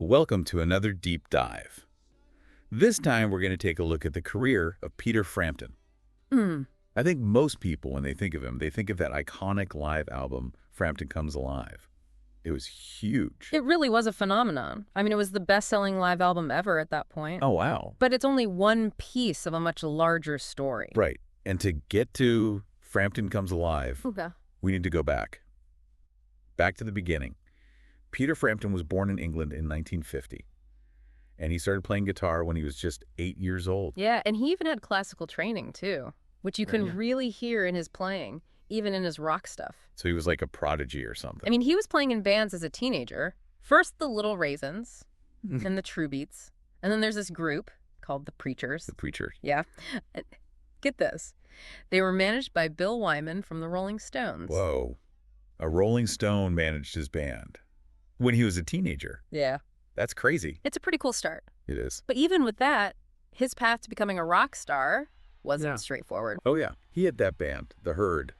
Welcome to another deep dive. This time we're going to take a look at the career of Peter Frampton. I think most people, when they think of him, they think of that iconic live album, Frampton Comes Alive. It was huge. It really was a phenomenon. I mean, it was the best-selling live album ever at that point. Oh, wow. But it's only one piece of a much larger story. Right. And to get to Frampton Comes Alive, we need to go back. Back to the beginning. Peter Frampton was born in England in 1950. And he started playing guitar when he was just 8 years old. Yeah, and he even had classical training, too, which you can really hear in his playing, even in his rock stuff. So he was like a prodigy or something. I mean, he was playing in bands as a teenager. First, the Little Raisins and the True Beats. And then there's this group called the Preachers. The Preachers. Yeah. Get this. They were managed by Bill Wyman from the Rolling Stones. Whoa. A Rolling Stone managed his band when he was a teenager. Yeah. That's crazy. It's a pretty cool start. It is. But even with that, his path to becoming a rock star wasn't straightforward. Oh, yeah. He had that band, The Herd,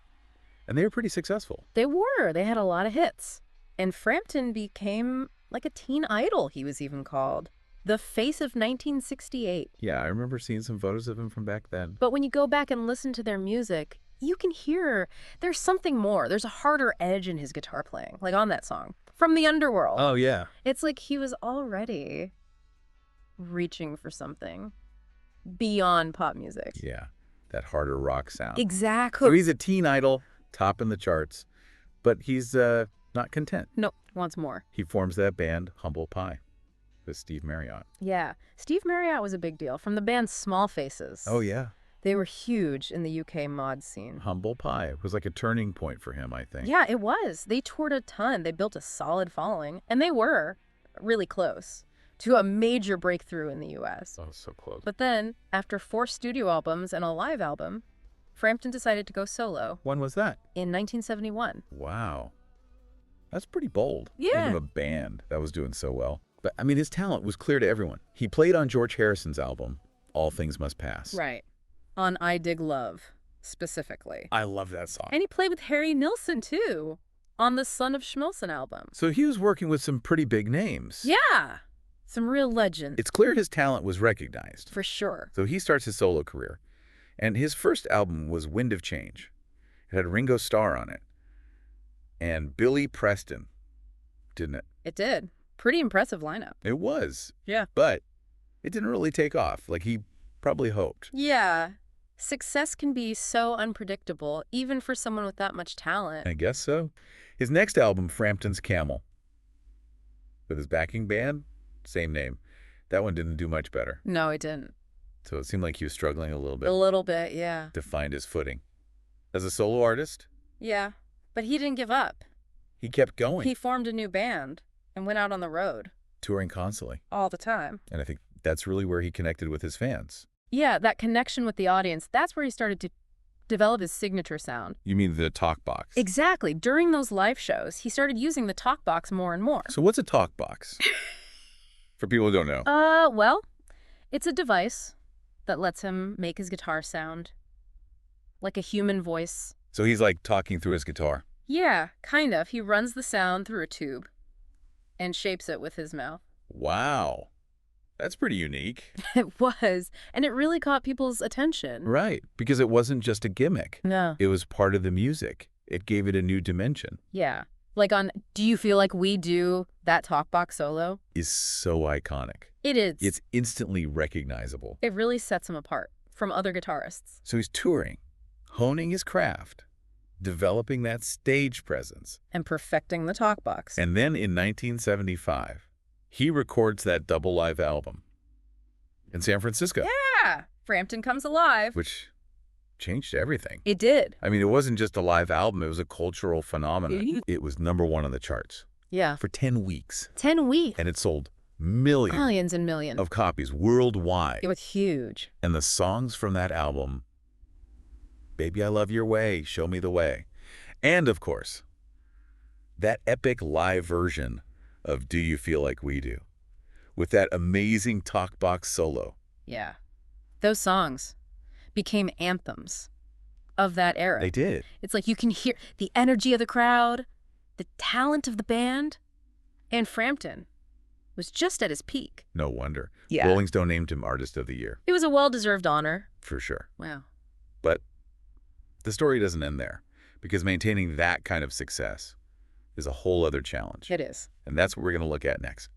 and they were pretty successful. They were. They had a lot of hits. And Frampton became like a teen idol, he was even called. The face of 1968. Yeah, I remember seeing some photos of him from back then. But when you go back and listen to their music, you can hear there's something more. There's a harder edge in his guitar playing, like on that song, From the Underworld. Oh, yeah. It's like he was already reaching for something beyond pop music. Yeah, that harder rock sound. Exactly. So he's a teen idol, topping the charts, but he's not content. No, wants more. He forms that band, Humble Pie, with Steve Marriott. Yeah, Steve Marriott was a big deal from the band Small Faces. Oh, yeah. They were huge in the UK mod scene. Humble Pie was like a turning point for him, I think. Yeah, it was. They toured a ton. They built a solid following, and they were really close to a major breakthrough in the U.S. Oh, so close. But then, after 4 studio albums and a live album, Frampton decided to go solo. When was that? In 1971. Wow. That's pretty bold. Yeah. Even a band that was doing so well. But, I mean, his talent was clear to everyone. He played on George Harrison's album, All Things Must Pass. Right. On I Dig Love, specifically. I love that song. And he played with Harry Nilsson, too, on the Son of Schmilsson album. So he was working with some pretty big names. Yeah. Some real legends. It's clear his talent was recognized. For sure. So he starts his solo career. And his first album was Wind of Change. It had Ringo Starr on it. And Billy Preston, didn't it? It did. Pretty impressive lineup. It was. Yeah. But it didn't really take off like he probably hoped. Yeah. Success can be so unpredictable, even for someone with that much talent. I guess so. His next album, Frampton's Camel, with his backing band, same name. That one didn't do much better. No, it didn't. So it seemed like he was struggling a little bit. A little bit, yeah. To find his footing. As a solo artist, Yeah. But he didn't give up. he kept going, He formed a new band and went out on the road touring constantly. all the time. And I think that's really where he connected with his fans. Yeah, that connection with the audience, that's where he started to develop his signature sound. You mean the talk box? Exactly. During those live shows, he started using the talk box more and more. So what's a talk box? For people who don't know. Well, it's a device that lets him make his guitar sound like a human voice. So he's like talking through his guitar. Yeah, kind of. He runs the sound through a tube and shapes it with his mouth. Wow. That's pretty unique. It was, and it really caught people's attention. Right, because it wasn't just a gimmick. No. It was part of the music. It gave it a new dimension. Yeah. Like on Do You Feel Like We Do, that talk box solo? Is so iconic. It is. It's instantly recognizable. It really sets him apart from other guitarists. So he's touring, honing his craft, developing that stage presence. And perfecting the talk box. And then in 1975, he records that double live album in San Francisco. Yeah. Frampton Comes Alive. Which changed everything. It did. I mean, it wasn't just a live album. It was a cultural phenomenon. It was #1 on the charts Yeah. for 10 weeks. 10 weeks. And it sold millions Millions and millions. of copies worldwide. It was huge. And the songs from that album, Baby I Love Your Way, Show Me the Way. And, of course, that epic live version of Do You Feel Like We Do, with that amazing talk box solo. Yeah. Those songs became anthems of that era. They did. It's like you can hear the energy of the crowd, the talent of the band, and Frampton. was just at his peak. No wonder. Yeah. Rolling Stone named him Artist of the Year. It was a well-deserved honor. For sure. Wow. But the story doesn't end there, because maintaining that kind of success is a whole other challenge. It is. And that's what we're going to look at next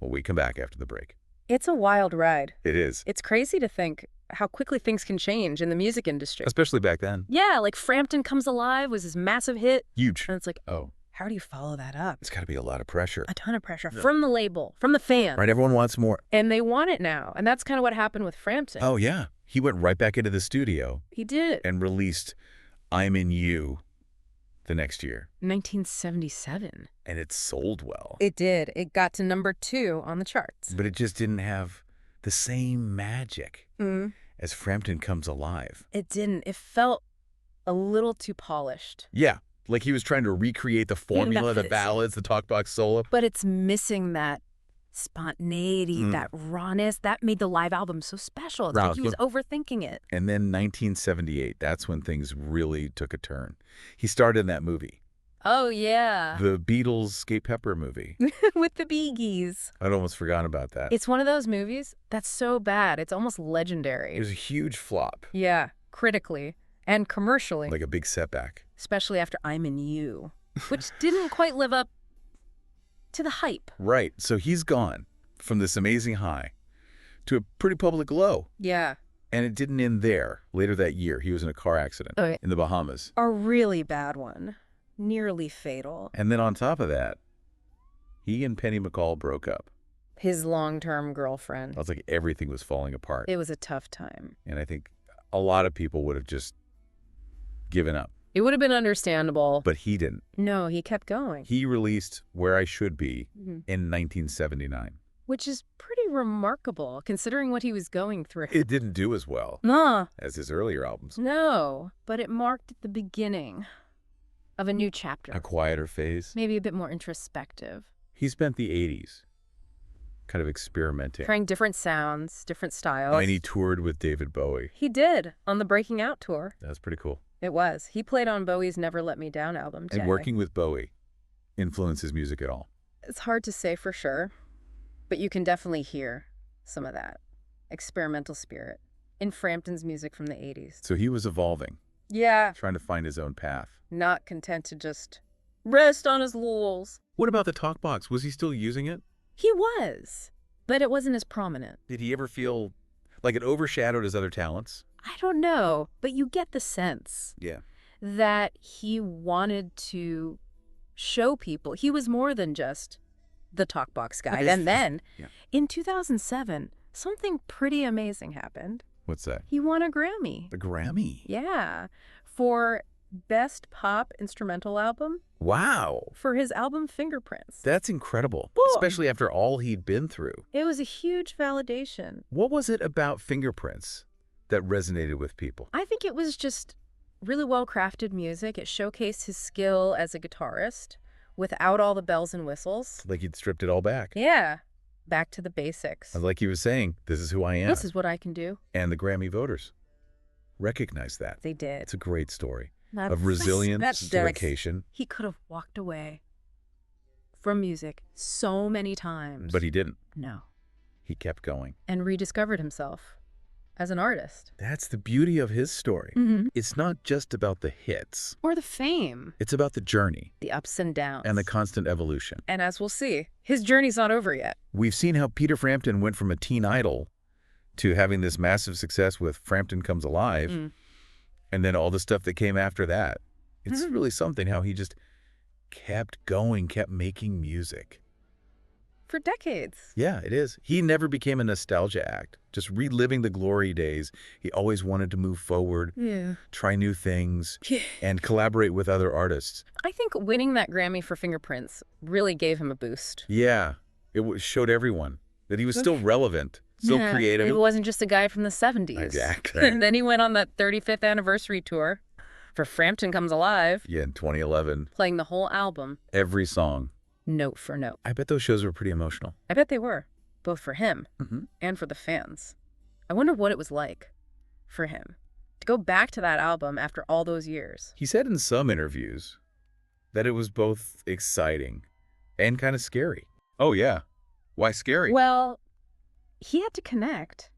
when we come back after the break. It's a wild ride. It is. It's crazy to think how quickly things can change in the music industry. Especially back then. Yeah, like Frampton Comes Alive was this massive hit. Huge. And it's like, Oh, how do you follow that up? it's got to be a lot of pressure. A ton of pressure from the label, from the fans. Right, everyone wants more. And they want it now. And that's kind of what happened with Frampton. Oh, yeah. He went right back into the studio He did. and released I'm in You the next year. 1977. And it sold well. It did. It got to number 2 on the charts. But it just didn't have the same magic as Frampton Comes Alive. It didn't. It felt a little too polished. Yeah, like he was trying to recreate the formula, the That's- ballads, the talkbox solo. But it's missing that spontaneity, that rawness. That made the live album so special. It's like he was overthinking it. And then 1978, that's when things really took a turn. He starred in that movie, Oh, yeah. the Beatles Skate Pepper movie. With the Bee Gees. I'd almost forgotten about that. It's one of those movies that's so bad. It's almost legendary. It was a huge flop, Yeah, critically and commercially. like a big setback. Especially after I'm in You, which didn't quite live up to the hype. Right, so he's gone from this amazing high to a pretty public low. Yeah. And it didn't end there. Later that year, he was in a car accident Oh, yeah. in the Bahamas. A really bad one. Nearly fatal. And then on top of that, he and Penny McCall broke up. His long-term girlfriend. I was like, everything was falling apart. It was a tough time. And I think a lot of people would have just given up. It would have been understandable. But he didn't. No, he kept going. He released Where I Should Be in 1979. Which is pretty remarkable, considering what he was going through. It didn't do as well Nah. as his earlier albums. No, but it marked the beginning of a new chapter. A quieter phase. Maybe a bit more introspective. He spent the 80s kind of experimenting. Trying different sounds, different styles. And he toured with David Bowie. He did, on the Breaking Out tour. That's pretty cool. It was. He played on Bowie's Never Let Me Down album, And working with Bowie influenced his music at all. It's hard to say for sure, but you can definitely hear some of that experimental spirit in Frampton's music from the 80s. So he was evolving, Yeah, trying to find his own path. not content to just rest on his laurels. What about the talkbox? Was he still using it? He was, but it wasn't as prominent. Did he ever feel like it overshadowed his other talents? I don't know, but you get the sense Yeah. that he wanted to show people he was more than just the talkbox guy. And then Yeah. in 2007, something pretty amazing happened. What's that? He won a Grammy. A Grammy? Yeah, for Best Pop Instrumental Album Wow. for his album Fingerprints. That's incredible, Boom. especially after all he'd been through. It was a huge validation. What was it about Fingerprints that resonated with people? I think it was just really well-crafted music. It showcased his skill as a guitarist without all the bells and whistles. Like he'd stripped it all back. Yeah, back to the basics. Like he was saying, this is who I am. This is what I can do. And the Grammy voters recognized that. They did. It's a great story That's- of resilience, that's- dedication. He could have walked away from music so many times. But he didn't. No. He kept going. And rediscovered himself as an artist. That's the beauty of his story. Mm-hmm. It's not just about the hits. Or the fame. It's about the journey The ups and downs. and the constant evolution. And as we'll see, his journey's not over yet. We've seen how Peter Frampton went from a teen idol to having this massive success with Frampton Comes Alive, and then all the stuff that came after that. It's really something how he just kept going, kept making music. For decades. Yeah, it is. He never became a nostalgia act, just reliving the glory days. He always wanted to move forward, Yeah. try new things, and collaborate with other artists. I think winning that Grammy for Fingerprints really gave him a boost. Yeah, it showed everyone that he was still relevant, still Yeah, creative. It wasn't just a guy from the 70s. Exactly. And then he went on that 35th anniversary tour for Frampton Comes Alive, Yeah, in 2011, playing the whole album, every song. note for note. I bet those shows were pretty emotional. I bet they were, both for him Mm-hmm. and for the fans. I wonder what it was like for him to go back to that album after all those years. He said in some interviews that it was both exciting and kind of scary. Oh, yeah. Why scary? Well, he had to connect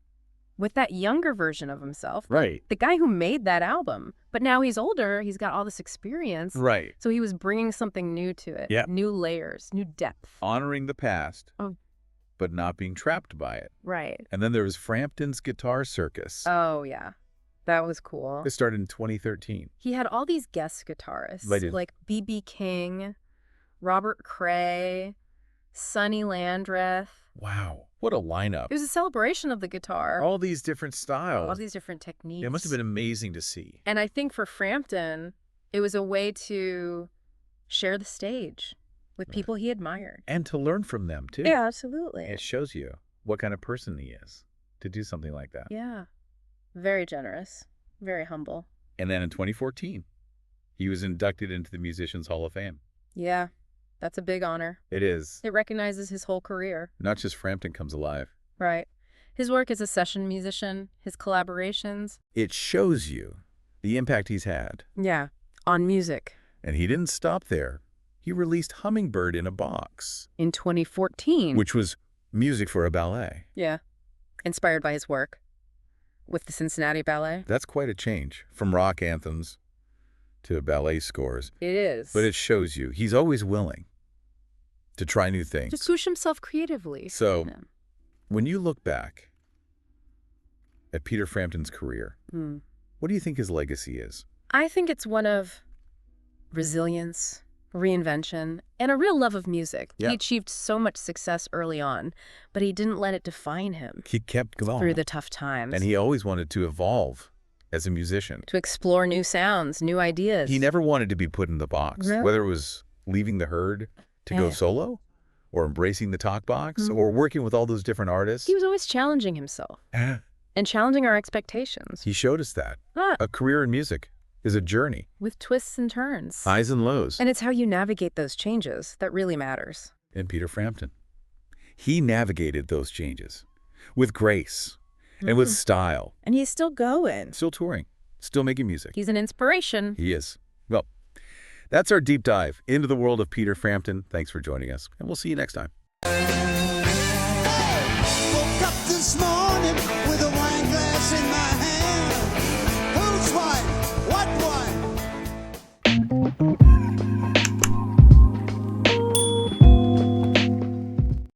with that younger version of himself. Right. The guy who made that album. But now he's older, he's got all this experience. Right. So he was bringing something new to it. Yep. New layers, new depth. Honoring the past, Oh. but not being trapped by it. Right. And then there was Frampton's Guitar Circus. Oh, yeah. That was cool. It started in 2013. He had all these guest guitarists. They did. Like B.B. King, Robert Cray, Sonny Landreth. Wow. What a lineup. It was a celebration of the guitar. All these different styles. All these different techniques. It must have been amazing to see. And I think for Frampton, it was a way to share the stage with people he admired. And to learn from them, too. Yeah, absolutely. It shows you what kind of person he is to do something like that. Yeah. Very generous. Very humble. And then in 2014, he was inducted into the Musicians Hall of Fame. Yeah. That's a big honor. It is. It recognizes his whole career. Not just Frampton Comes Alive. Right. His work as a session musician, his collaborations. It shows you the impact he's had. Yeah. On music. And he didn't stop there. He released Hummingbird in a Box, In 2014. which was music for a ballet. Yeah. Inspired by his work with the Cincinnati Ballet. That's quite a change from rock anthems to ballet scores. It is. But it shows you he's always willing to try new things. Just push himself creatively. So Yeah. when you look back at Peter Frampton's career, what do you think his legacy is? I think it's one of resilience, reinvention, and a real love of music. Yeah. He achieved so much success early on, but he didn't let it define him He kept going. through the tough times. And he always wanted to evolve as a musician. to explore new sounds, new ideas. He never wanted to be put in the box, Really? whether it was leaving the herd to go Yeah. solo or embracing the talk box Mhm. or working with all those different artists. He was always challenging himself and challenging our expectations. He showed us that. Ah, A career in music is a journey, with twists and turns. highs and lows. And it's how you navigate those changes that really matters. And Peter Frampton, he navigated those changes with grace and with style. And he's still going. Still touring, still making music. He's an inspiration. He is. Well, that's our deep dive into the world of Peter Frampton. Thanks for joining us, and we'll see you next time. Woke up this morning.